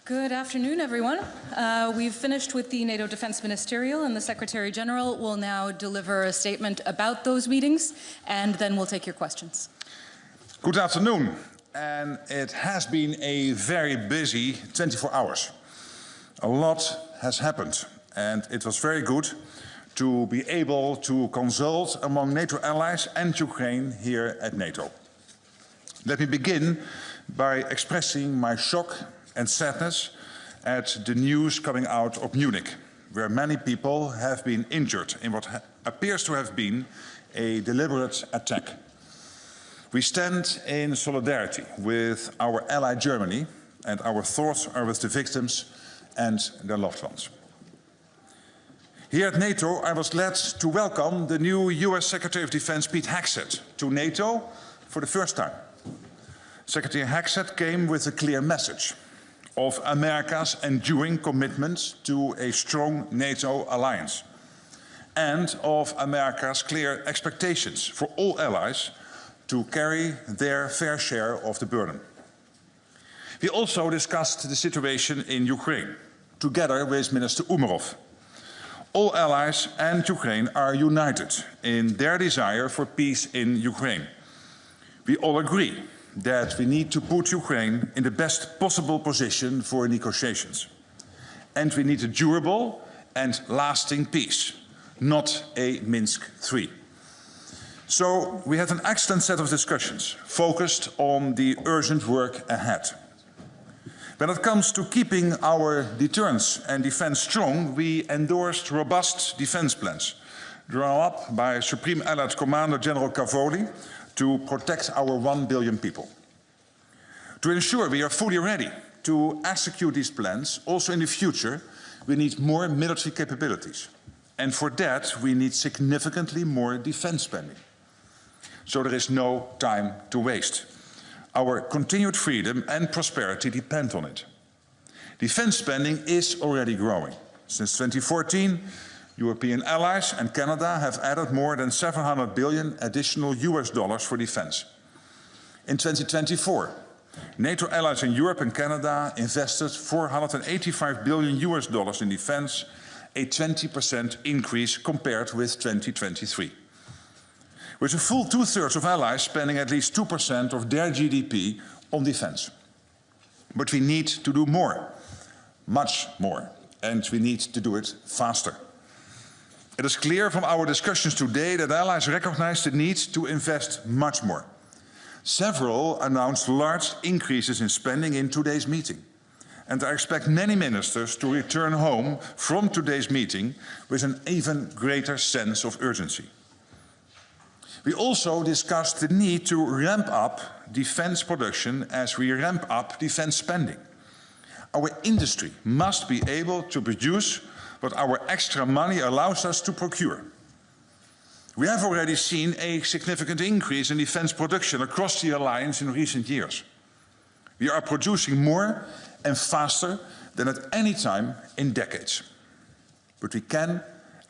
Good afternoon, everyone. We've finished with the NATO Defense Ministerial, and the Secretary General will now deliver a statement about those meetings, and then we'll take your questions. Good afternoon. And it has been a very busy 24 hours. A lot has happened, and it was very good to be able to consult among NATO allies and Ukraine here at NATO. Let me begin by expressing my shock and sadness at the news coming out of Munich, where many people have been injured in what appears to have been a deliberate attack. We stand in solidarity with our ally Germany, and our thoughts are with the victims and their loved ones. Here at NATO, I was glad to welcome the new US Secretary of Defense, Pete Hegseth, to NATO for the first time. Secretary Hegseth came with a clear message of America's enduring commitment to a strong NATO alliance and of America's clear expectations for all allies to carry their fair share of the burden. We also discussed the situation in Ukraine, together with Minister Umerov. All allies and Ukraine are united in their desire for peace in Ukraine. We all agree that we need to put Ukraine in the best possible position for negotiations. And we need a durable and lasting peace, not a Minsk III. So we had an excellent set of discussions focused on the urgent work ahead. When it comes to keeping our deterrence and defense strong, we endorsed robust defense plans drawn up by Supreme Allied Commander General Cavoli to protect our 1 billion people. To ensure we are fully ready to execute these plans, also in the future, we need more military capabilities. And for that, we need significantly more defense spending. So there is no time to waste. Our continued freedom and prosperity depend on it. Defense spending is already growing. Since 2014, European allies and Canada have added more than 700 billion additional US dollars for defense. In 2024, NATO allies in Europe and Canada invested 485 billion US dollars in defense, a 20% increase compared with 2023. With a full two-thirds of allies spending at least 2% of their GDP on defense. But we need to do more, much more, and we need to do it faster. It is clear from our discussions today that allies recognize the need to invest much more. Several announced large increases in spending in today's meeting, and I expect many ministers to return home from today's meeting with an even greater sense of urgency. We also discussed the need to ramp up defense production as we ramp up defense spending. Our industry must be able to produce what our extra money allows us to procure. We have already seen a significant increase in defense production across the alliance in recent years. We are producing more and faster than at any time in decades. But we can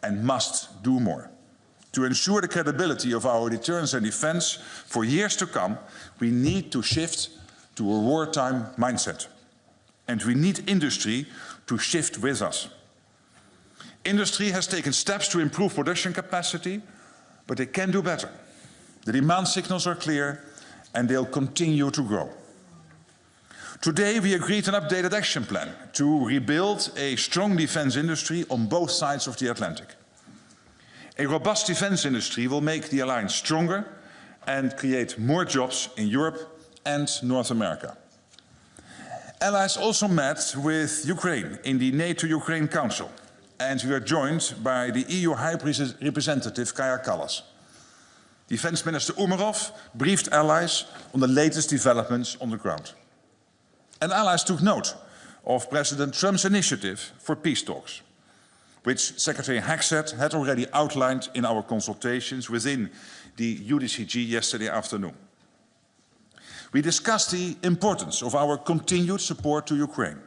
and must do more. To ensure the credibility of our deterrence and defense for years to come, we need to shift to a wartime mindset. And we need industry to shift with us. Industry has taken steps to improve production capacity, but they can do better. The demand signals are clear, and they'll continue to grow. Today, we agreed an updated action plan to rebuild a strong defense industry on both sides of the Atlantic. A robust defense industry will make the alliance stronger and create more jobs in Europe and North America. Allies also met with Ukraine in the NATO-Ukraine Council, and we were joined by the EU High Representative Kaja Kallas. Defense Minister Umerov briefed allies on the latest developments on the ground. And allies took note of President Trump's initiative for peace talks, which Secretary Hegseth had already outlined in our consultations within the UDCG yesterday afternoon. We discussed the importance of our continued support to Ukraine,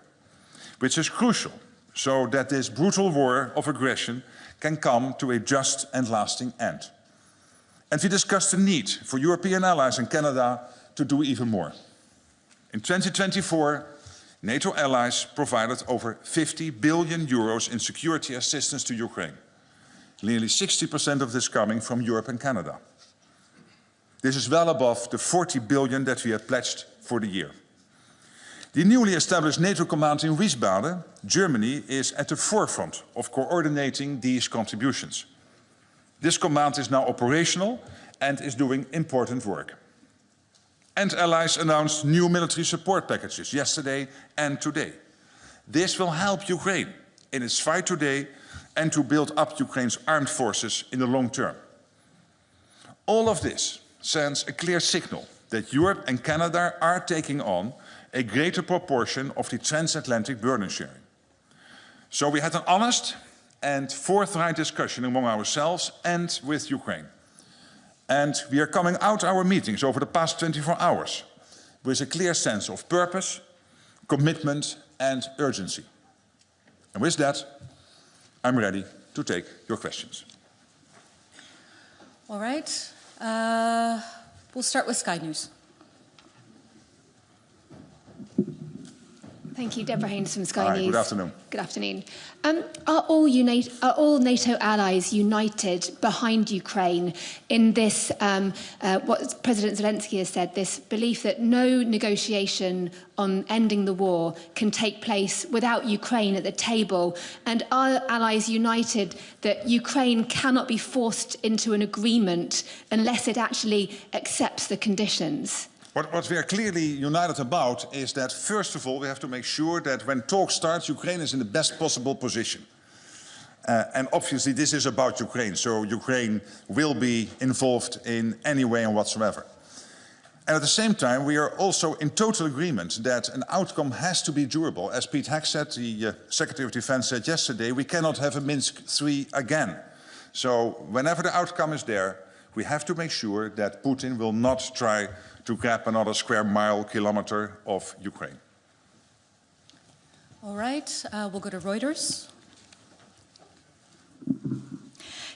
which is crucial so that this brutal war of aggression can come to a just and lasting end. And we discussed the need for European allies and Canada to do even more. In 2024, NATO allies provided over 50 billion euros in security assistance to Ukraine. Nearly 60% of this coming from Europe and Canada. This is well above the 40 billion that we had pledged for the year. The newly established NATO command in Wiesbaden, Germany, is at the forefront of coordinating these contributions. This command is now operational and is doing important work. And allies announced new military support packages yesterday and today. This will help Ukraine in its fight today and to build up Ukraine's armed forces in the long term. All of this sends a clear signal that Europe and Canada are taking on a greater proportion of the transatlantic burden sharing. So we had an honest and forthright discussion among ourselves and with Ukraine. And we are coming out our meetings over the past 24 hours with a clear sense of purpose, commitment and urgency. And with that, I'm ready to take your questions. All right. We'll start with Sky News. Thank you, Deborah Haynes from Sky Hi, News. good afternoon. Good afternoon. Are all NATO allies united behind Ukraine in this, what President Zelensky has said, this belief that no negotiation on ending the war can take place without Ukraine at the table? And are allies united that Ukraine cannot be forced into an agreement unless it actually accepts the conditions? What we are clearly united about is that, first of all, we have to make sure that when talks start, Ukraine is in the best possible position. And obviously this is about Ukraine, so Ukraine will be involved in any way and whatsoever. And at the same time, we are also in total agreement that an outcome has to be durable. As Pete Hegseth, the Secretary of Defense, said yesterday, we cannot have a Minsk III again. So whenever the outcome is there, we have to make sure that Putin will not try to grab another square mile, kilometer of Ukraine. All right, we'll go to Reuters.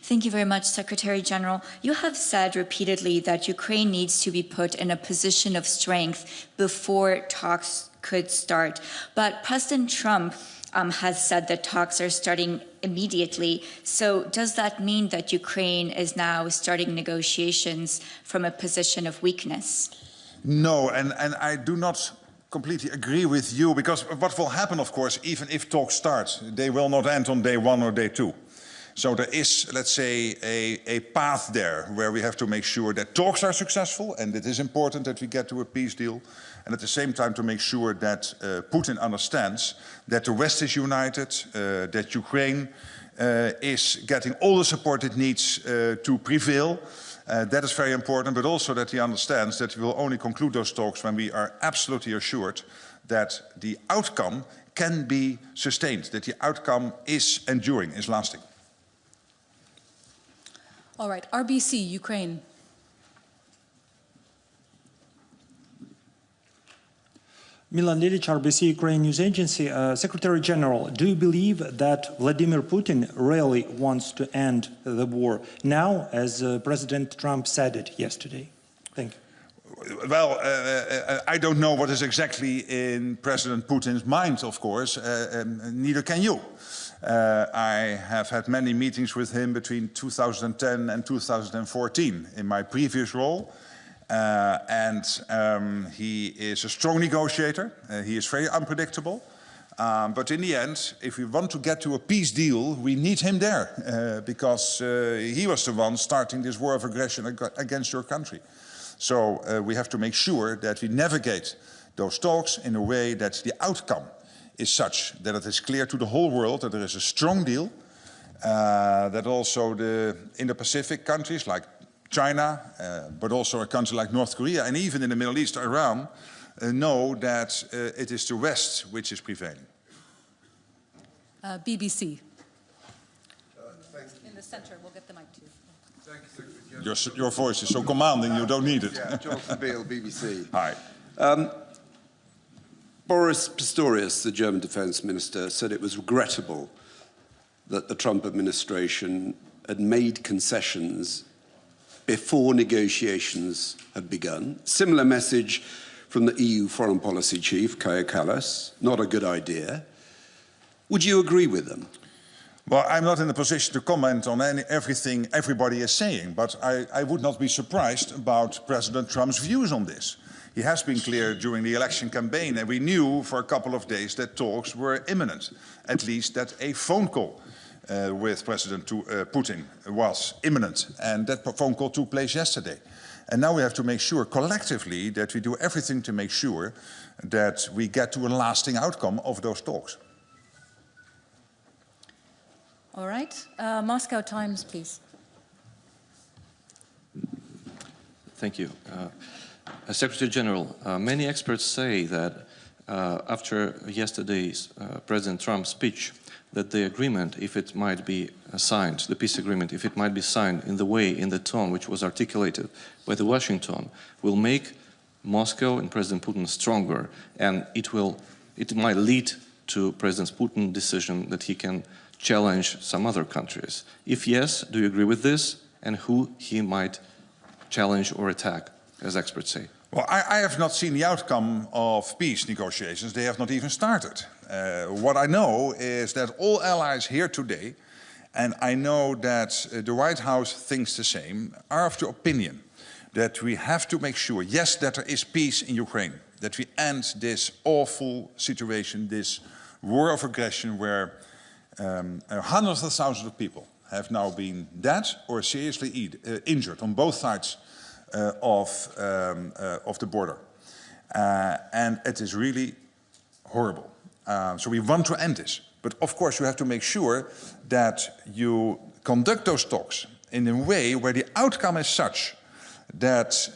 Thank you very much, Secretary General. You have said repeatedly that Ukraine needs to be put in a position of strength before talks could start. But President Trump has said that talks are starting immediately. So does that mean that Ukraine is now starting negotiations from a position of weakness? No, and I do not completely agree with you, because what will happen, of course, even if talks start, they will not end on day one or day two. So there is, let's say, a path there where we have to make sure that talks are successful, and it is important that we get to a peace deal, and at the same time to make sure that Putin understands that the West is united, that Ukraine is getting all the support it needs to prevail. That is very important, but also that he understands that we will only conclude those talks when we are absolutely assured that the outcome can be sustained, that the outcome is enduring, is lasting. All right, RBC, Ukraine. Milan Lilic, RBC Ukraine News Agency. Secretary General, do you believe that Vladimir Putin really wants to end the war now, as President Trump said it yesterday? Thank you. Well, I don't know what is exactly in President Putin's mind, of course, neither can you. I have had many meetings with him between 2010 and 2014 in my previous role. He is a strong negotiator. He is very unpredictable. But in the end, if we want to get to a peace deal, we need him there because he was the one starting this war of aggression against your country. So we have to make sure that we navigate those talks in a way that the outcome is such that it is clear to the whole world that there is a strong deal, that also the Indo-Pacific countries like China, but also a country like North Korea, and even in the Middle East, Iran, know that it is the West which is prevailing. BBC. In the center, we'll get the mic too. Thank you, Secretary. Your voice is so commanding, you don't need it. Yeah, Jonathan Beale, BBC. Hi. Boris Pistorius, the German defense minister, said it was regrettable that the Trump administration had made concessions before negotiations had begun. Similar message from the EU Foreign Policy Chief, Kaja Kallas. Not a good idea. Would you agree with them? Well, I'm not in a position to comment on everything everybody is saying, but I would not be surprised about President Trump's views on this. He has been clear during the election campaign, and we knew for a couple of days that talks were imminent, at least that a phone call with President Putin was imminent, and that phone call took place yesterday. And now we have to make sure collectively that we do everything to make sure that we get to a lasting outcome of those talks. All right. Moscow Times, please. Thank you. Secretary General, many experts say that after yesterday's President Trump's speech, that the agreement, if it might be signed, the peace agreement, if it might be signed in the way, in the tone which was articulated by the Washington, will make Moscow and President Putin stronger, and it might lead to President Putin's decision that he can challenge some other countries. If yes, do you agree with this, and who he might challenge or attack, as experts say? Well, I have not seen the outcome of peace negotiations. They have not even started. What I know is that all allies here today, and I know that the White House thinks the same, are of the opinion that we have to make sure, yes, that there is peace in Ukraine, that we end this awful situation, this war of aggression where hundreds of thousands of people have now been dead or seriously injured on both sides of the border. And it is really horrible. So we want to end this. But of course you have to make sure that you conduct those talks in a way where the outcome is such that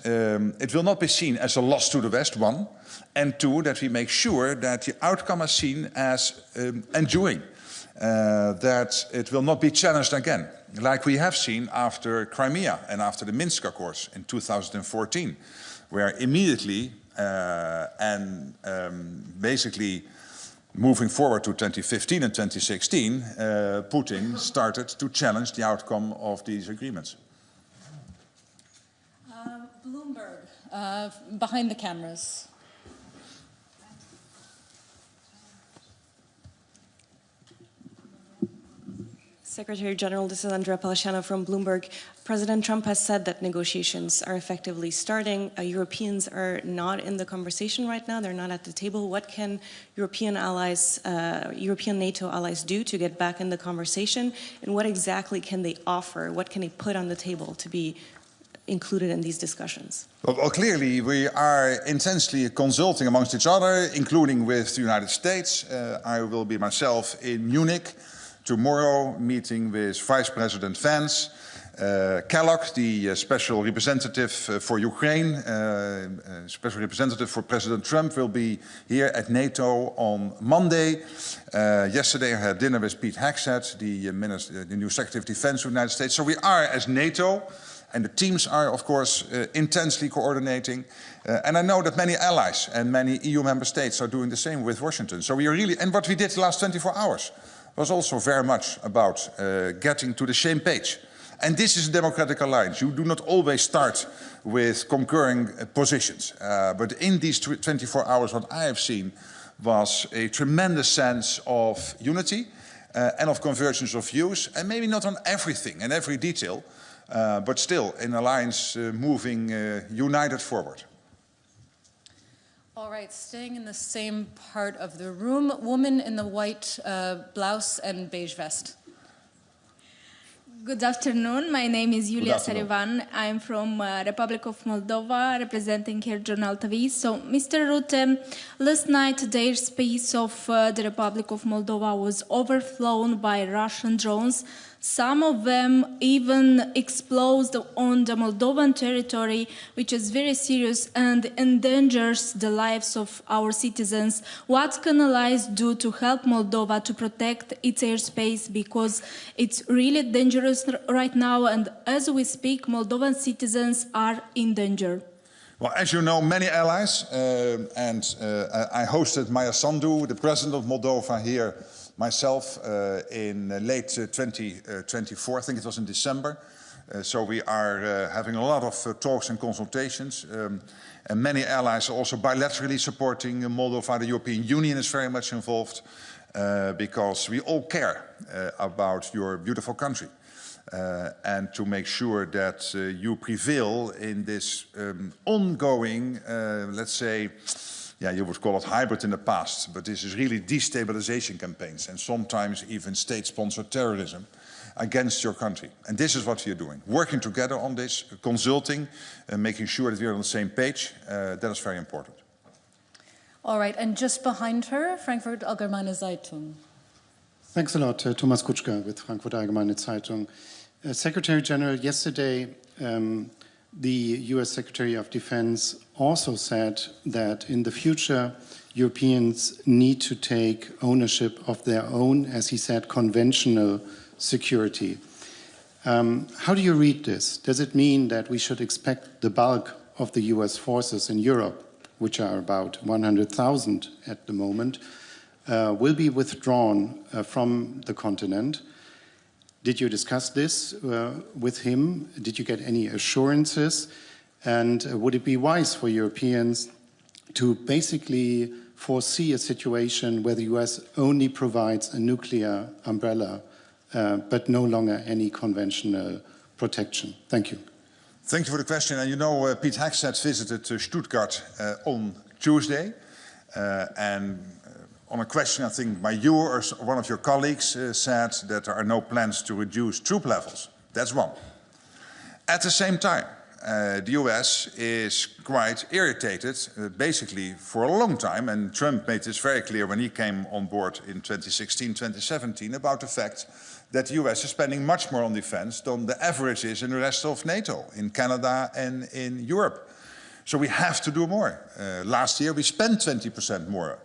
it will not be seen as a loss to the West, one, and two, that we make sure that the outcome is seen as enduring, that it will not be challenged again, like we have seen after Crimea and after the Minsk Accords in 2014, where immediately basically moving forward to 2015 and 2016, Putin started to challenge the outcome of these agreements. Bloomberg, behind the cameras. Secretary General, this is Andrea Pallasciano from Bloomberg. President Trump has said that negotiations are effectively starting. Europeans are not in the conversation right now. They're not at the table. What can European allies, European NATO allies do to get back in the conversation? And what exactly can they offer? What can they put on the table to be included in these discussions? Well, clearly we are intensely consulting amongst each other, including with the United States. I will be myself in Munich tomorrow, meeting with Vice President Vance, Kellogg, the special representative for Ukraine, special representative for President Trump, will be here at NATO on Monday. Yesterday I had dinner with Pete Hegseth, the new Secretary of Defense of the United States. So we are, as NATO, and the teams are, of course, intensely coordinating. And I know that many allies and many EU member states are doing the same with Washington. So we are really, and what we did the last 24 hours was also very much about getting to the same page. And this is a democratic alliance. You do not always start with concurring positions. But in these 24 hours, what I have seen was a tremendous sense of unity and of convergence of views, and maybe not on everything and every detail, but still an alliance moving united forward. All right, staying in the same part of the room, woman in the white blouse and beige vest. Good afternoon. My name is Yulia Sarivan. I'm from Republic of Moldova, representing here Journal TV. So, Mr. Rutte, last night the airspace of the Republic of Moldova was overflown by Russian drones. Some of them even exploded on the Moldovan territory, which is very serious and endangers the lives of our citizens. What can allies do to help Moldova to protect its airspace? Because it's really dangerous right now, and as we speak, Moldovan citizens are in danger. Well, as you know, many allies, I hosted Maya Sandu, the president of Moldova, here myself in late 2024, I think it was in December. So we are having a lot of talks and consultations. And many allies are also bilaterally supporting Moldova. The European Union is very much involved because we all care about your beautiful country. And to make sure that you prevail in this ongoing, let's say, yeah, you would call it hybrid in the past, but this is really destabilization campaigns and sometimes even state-sponsored terrorism against your country. And this is what we are doing, working together on this, consulting, and making sure that we are on the same page. That is very important. All right, and just behind her, Frankfurt Allgemeine Zeitung. Thanks a lot, Thomas Kutschka with Frankfurt Allgemeine Zeitung. Secretary General, yesterday the US Secretary of Defense also said that in the future Europeans need to take ownership of their own, as he said, conventional security. How do you read this? Does it mean that we should expect the bulk of the US forces in Europe, which are about 100,000 at the moment, will be withdrawn from the continent? Did you discuss this with him? Did you get any assurances? And would it be wise for Europeans to basically foresee a situation where the US only provides a nuclear umbrella, but no longer any conventional protection? Thank you. Thank you for the question. And you know, Pete Hegseth visited Stuttgart on Tuesday. And on a question, I think, by you or one of your colleagues said that there are no plans to reduce troop levels. That's one. At the same time, the US is quite irritated, basically for a long time, and Trump made this very clear when he came on board in 2016, 2017, about the fact that the US is spending much more on defense than the average is in the rest of NATO, in Canada and in Europe. So we have to do more. Last year we spent 20% more.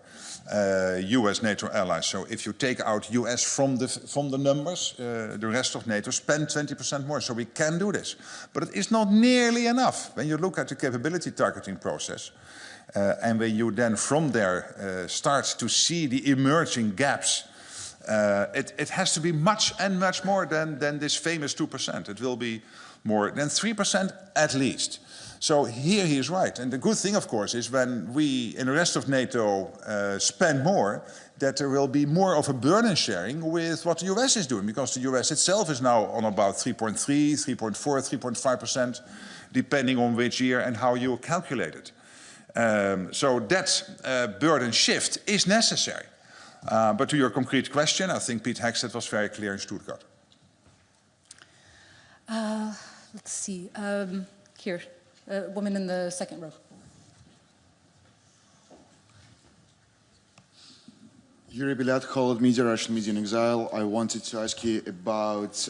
US NATO allies. So if you take out US from the numbers, the rest of NATO spend 20% more. So we can do this. But it is not nearly enough. When you look at the capability targeting process, and when you then from there start to see the emerging gaps, it has to be much and much more than this famous 2%. It will be more than 3% at least. So here he is right. And the good thing, of course, is when we in the rest of NATO spend more, that there will be more of a burden sharing with what the US is doing, because the US itself is now on about 3.3, 3.4, 3.5%, depending on which year and how you calculate it. So that burden shift is necessary. But to your concrete question, I think Pete Hegseth was very clear in Stuttgart. Let's see. Here. Woman in the second row. Yuri Bilat, Holland Media, Russian Media in Exile. I wanted to ask you about,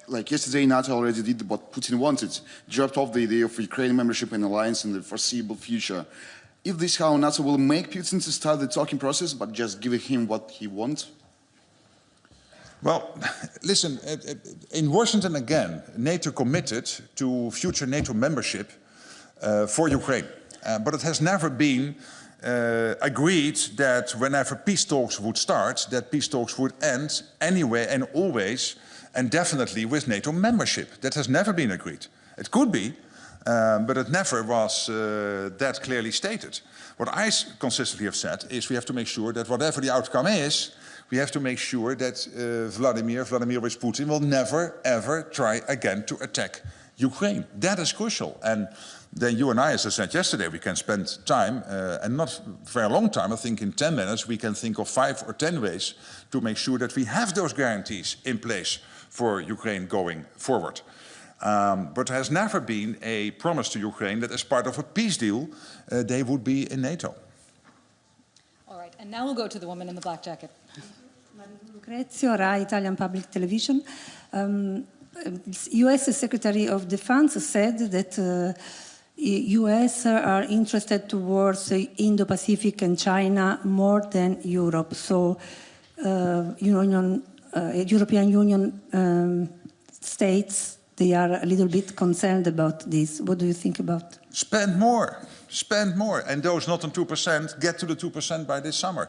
like yesterday, NATO already did what Putin wanted, dropped off the idea of Ukraine membership in alliance in the foreseeable future. Is this how NATO will make Putin to start the talking process, but just giving him what he wants? Well, listen, in Washington again, NATO committed to future NATO membership for Ukraine. But it has never been agreed that whenever peace talks would start, that peace talks would end anyway and always and definitely with NATO membership. That has never been agreed. It could be, but it never was that clearly stated. What I consistently have said is we have to make sure that whatever the outcome is, we have to make sure that Vladimirovich Putin will never, ever try again to attack Ukraine. That is crucial. And then you and I, as I said yesterday, we can spend time, and not very long time, I think in 10 minutes, we can think of 5 or 10 ways to make sure that we have those guarantees in place for Ukraine going forward. But there has never been a promise to Ukraine that as part of a peace deal, they would be in NATO. All right, and now we'll go to the woman in the black jacket. Lucrezio, Rai Italian Public Television. US Secretary of Defense said that US are interested towards Indo-Pacific and China more than Europe. So European Union states they are a little bit concerned about this. What do you think about? Spend more. Spend more. And those not on 2% get to the 2% by this summer.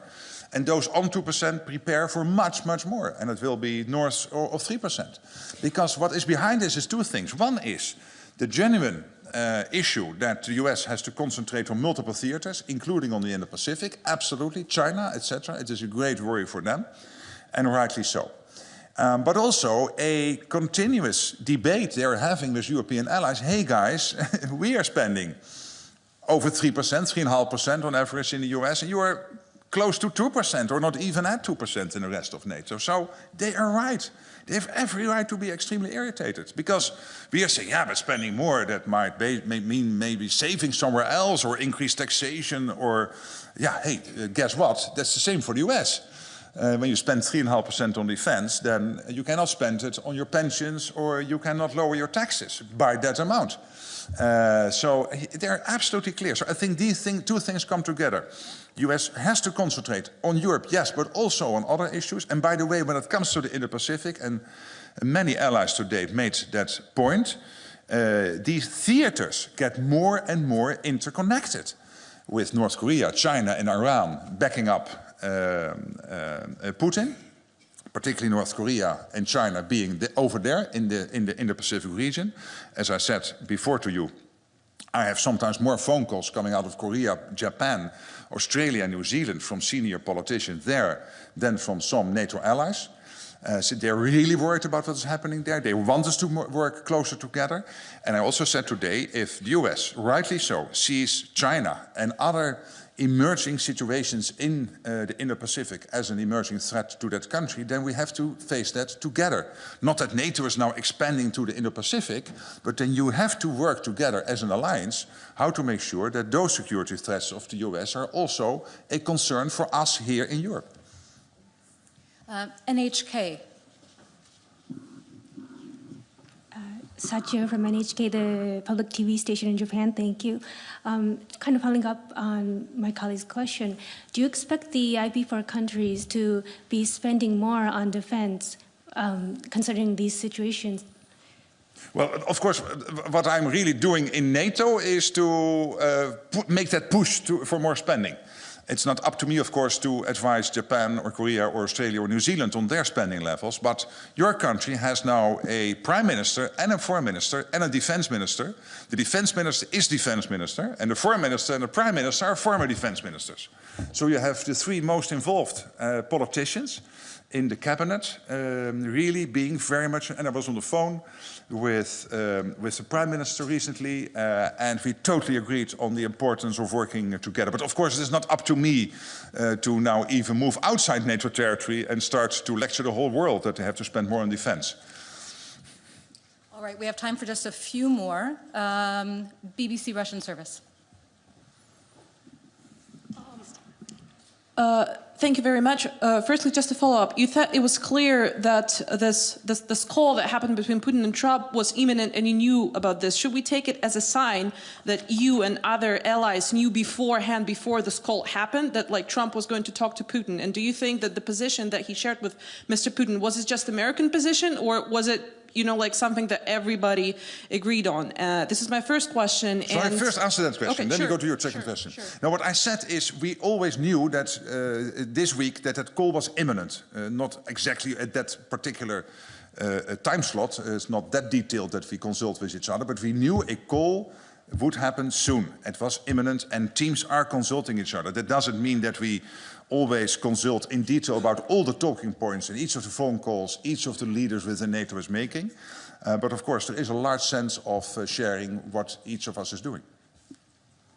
And those on 2% prepare for much, much more. And it will be north of 3%. Because what is behind this is two things. One is the genuine issue that the US has to concentrate on multiple theaters, including on the Indo-Pacific. Absolutely. China, etc. It is a great worry for them. And rightly so. But also a continuous debate they're having with European allies. Hey guys, we are spending over 3%, 3.5% on average in the US, and you are close to 2% or not even at 2% in the rest of NATO. So they are right. They have every right to be extremely irritated because we are saying, yeah, but spending more, that might mean maybe saving somewhere else or increased taxation or, yeah, hey, guess what? That's the same for the US. When you spend 3.5% on defense, then you cannot spend it on your pensions or you cannot lower your taxes by that amount. So they're absolutely clear. So I think these two things come together. The US has to concentrate on Europe, yes, but also on other issues. And by the way, when it comes to the Indo-Pacific, and many allies today made that point, these theaters get more and more interconnected with North Korea, China and Iran backing up Putin, particularly North Korea and China being over there in the Indo-Pacific region. As I said before to you, I have sometimes more phone calls coming out of Korea, Japan, Australia and New Zealand from senior politicians there than from some NATO allies. So they're really worried about what is happening there. They want us to work closer together. And I also said today, if the US, rightly so, sees China and other emerging situations in the Indo-Pacific as an emerging threat to that country, then we have to face that together. Not that NATO is now expanding to the Indo-Pacific, but then you have to work together as an alliance how to make sure that those security threats of the US are also a concern for us here in Europe. NHK. Sachio from NHK, the public TV station in Japan, thank you. Kind of following up on my colleague's question, do you expect the IP4 countries to be spending more on defense, considering these situations? Well, of course, what I'm really doing in NATO is to make that push for more spending. It's not up to me, of course, to advise Japan or Korea or Australia or New Zealand on their spending levels, but your country has now a prime minister and a foreign minister and a defense minister. The defense minister is defense minister, and the foreign minister and the prime minister are former defense ministers. So you have the three most involved politicians in the cabinet really being very much, and I was on the phone with the Prime Minister recently, and we totally agreed on the importance of working together. But of course, it is not up to me to now even move outside NATO territory and start to lecture the whole world that they have to spend more on defense. All right, we have time for just a few more. BBC Russian service. Thank you very much. Firstly, just to follow up, you thought it was clear that this call that happened between Putin and Trump was imminent and you knew about this. Should we take it as a sign that you and other allies knew beforehand, before this call happened, that like Trump was going to talk to Putin? And do you think that the position that he shared with Mr. Putin, was it just American position, or was it, you know, like something that everybody agreed on? This is my first question. So I first answer that question, okay, then sure, we go to your second question. Now, what I said is we always knew that this week that call was imminent, not exactly at that particular time slot. It's not that detailed that we consult with each other, but we knew a call would happen soon. It was imminent, and teams are consulting each other. That doesn't mean that we always consult in detail about all the talking points in each of the phone calls each of the leaders within NATO is making. But of course, there is a large sense of sharing what each of us is doing.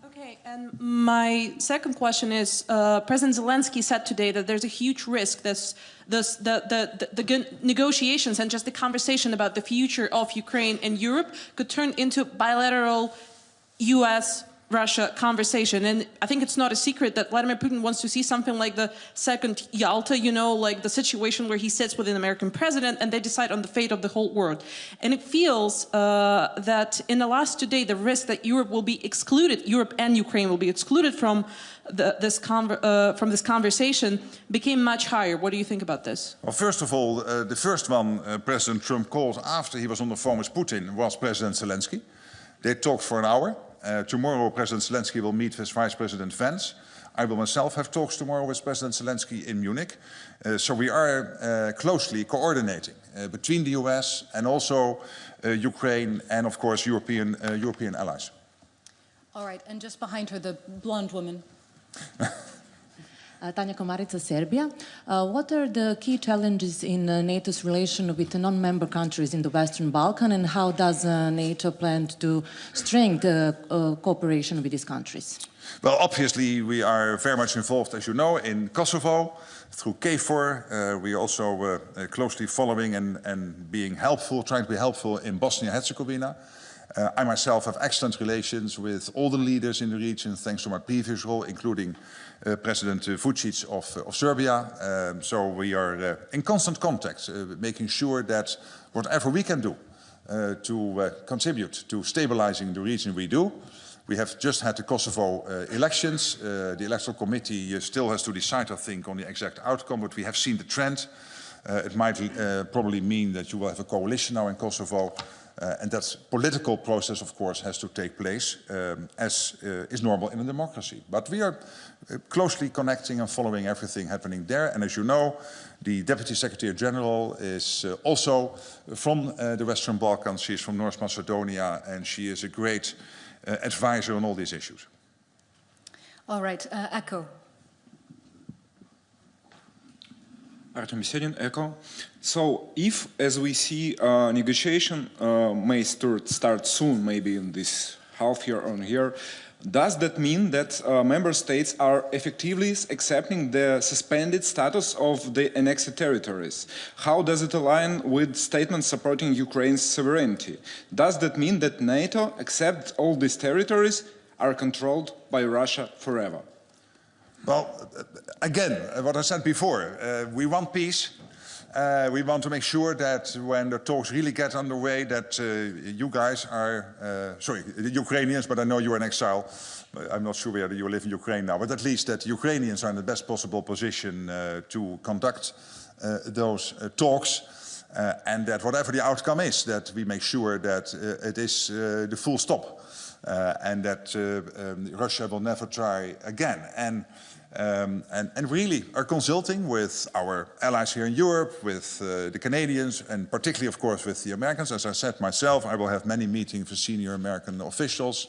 Okay, and my second question is, President Zelensky said today that there's a huge risk that the negotiations and just the conversation about the future of Ukraine and Europe could turn into bilateral US Russia conversation. And I think it's not a secret that Vladimir Putin wants to see something like the second Yalta, you know, like the situation where he sits with an American president and they decide on the fate of the whole world. And it feels that in the last 2 days, the risk that Europe will be excluded, Europe and Ukraine will be excluded from this conversation became much higher. What do you think about this? Well, first of all, the first one President Trump called after he was on the phone with Putin was President Zelensky. They talked for an hour. Tomorrow, President Zelensky will meet with Vice President Vance. I will myself have talks tomorrow with President Zelensky in Munich. So we are closely coordinating between the US and also Ukraine and, of course, European allies. All right, and just behind her, the blonde woman. Tanja Komarica, Serbia. What are the key challenges in NATO's relation with the non-member countries in the Western Balkan, and how does NATO plan to strengthen cooperation with these countries? Well, obviously, we are very much involved, as you know, in Kosovo through KFOR. We are also closely following and being helpful, trying to be helpful in Bosnia-Herzegovina. I myself have excellent relations with all the leaders in the region, thanks to my previous role, including President Vučić of Serbia. So we are in constant contact, making sure that whatever we can do to contribute to stabilizing the region, we do. We have just had the Kosovo elections. The electoral committee still has to decide, I think, on the exact outcome, but we have seen the trend. It might probably mean that you will have a coalition now in Kosovo. And that political process, of course, has to take place, as is normal in a democracy. But we are closely connecting and following everything happening there. And as you know, the Deputy Secretary General is also from the Western Balkans. She is from North Macedonia, and she is a great advisor on all these issues. All right, Echo. Artem Serin, ECHO. So if, as we see, negotiation may start soon, maybe in this half year or year, does that mean that member states are effectively accepting the suspended status of the annexed territories? How does it align with statements supporting Ukraine's sovereignty? Does that mean that NATO accepts all these territories are controlled by Russia forever? Well, again, what I said before, we want peace. We want to make sure that when the talks really get underway, that you guys are, sorry, the Ukrainians, but I know you're in exile. I'm not sure whether you live in Ukraine now, but at least that Ukrainians are in the best possible position to conduct those talks. And that whatever the outcome is, that we make sure that it is the full stop. And that Russia will never try again. And really are consulting with our allies here in Europe, with the Canadians, and particularly, of course, with the Americans. As I said myself, I will have many meetings with senior American officials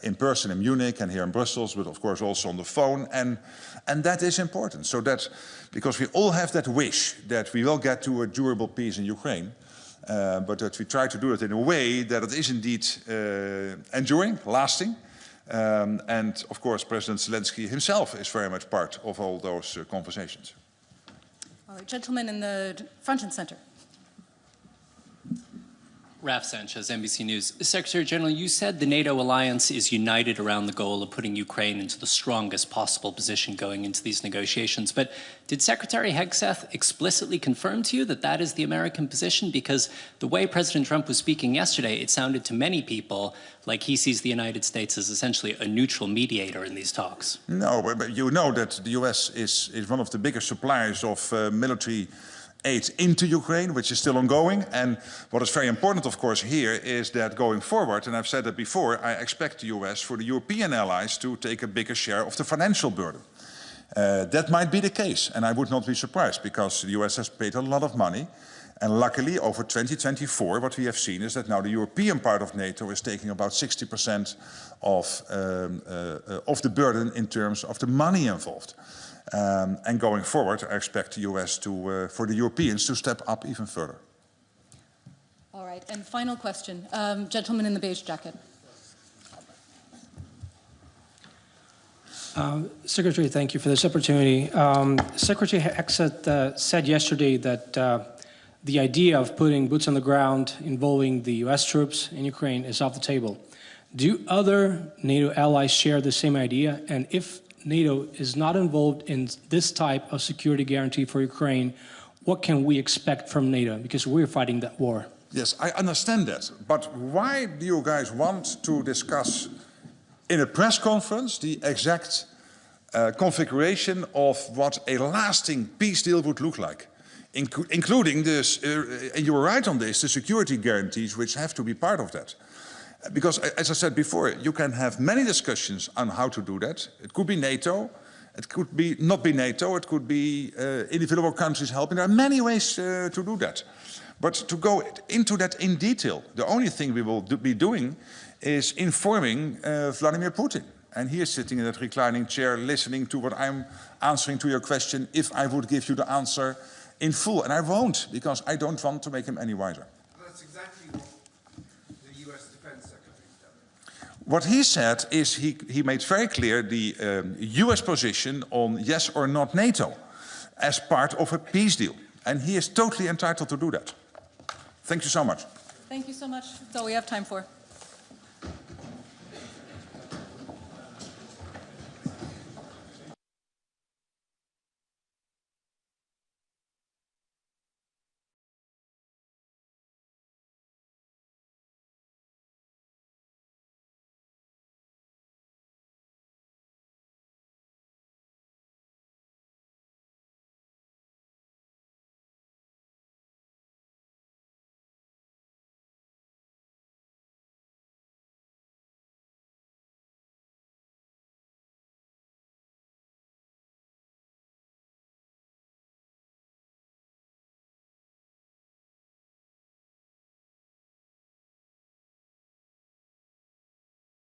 in person in Munich and here in Brussels, but of course also on the phone. And that is important. So that, because we all have that wish that we will get to a durable peace in Ukraine, but that we try to do it in a way that it is indeed enduring, lasting. And of course, President Zelensky himself is very much part of all those conversations. All right, gentlemen in the front and center. Raf Sanchez, NBC News. Secretary General, you said the NATO alliance is united around the goal of putting Ukraine into the strongest possible position going into these negotiations. But did Secretary Hegseth explicitly confirm to you that that is the American position? Because the way President Trump was speaking yesterday, it sounded to many people like he sees the United States as essentially a neutral mediator in these talks. No, but you know that the US is one of the biggest suppliers of military aid into Ukraine, which is still ongoing. And what is very important, of course, here is that going forward, and I've said it before, I expect the US for the European allies to take a bigger share of the financial burden. That might be the case, and I would not be surprised, because the US has paid a lot of money. And luckily, over 2024, what we have seen is that now the European part of NATO is taking about 60% of the burden in terms of the money involved. And going forward, I expect the US to, for the Europeans to step up even further. All right, and final question. Gentleman in the beige jacket. Secretary, thank you for this opportunity. Secretary Hegseth said yesterday that the idea of putting boots on the ground involving the US troops in Ukraine is off the table. Do other NATO allies share the same idea? And if NATO is not involved in this type of security guarantee for Ukraine, what can we expect from NATO? Because we're fighting that war. Yes, I understand that. But why do you guys want to discuss in a press conference the exact configuration of what a lasting peace deal would look like? Including this, and you were right on this, the security guarantees which have to be part of that. Because, as I said before, you can have many discussions on how to do that. It could be NATO, it could be not be NATO, it could be individual countries helping. There are many ways to do that. But to go into that in detail, the only thing we will be doing is informing Vladimir Putin. And he is sitting in that reclining chair listening to what I'm answering to your question if I would give you the answer in full. And I won't, because I don't want to make him any wiser. That's exactly what the US Defense Secretary said. What he said is he made very clear the US position on yes or not NATO as part of a peace deal. And he is totally entitled to do that. Thank you so much. Thank you so much. That's all we have time for.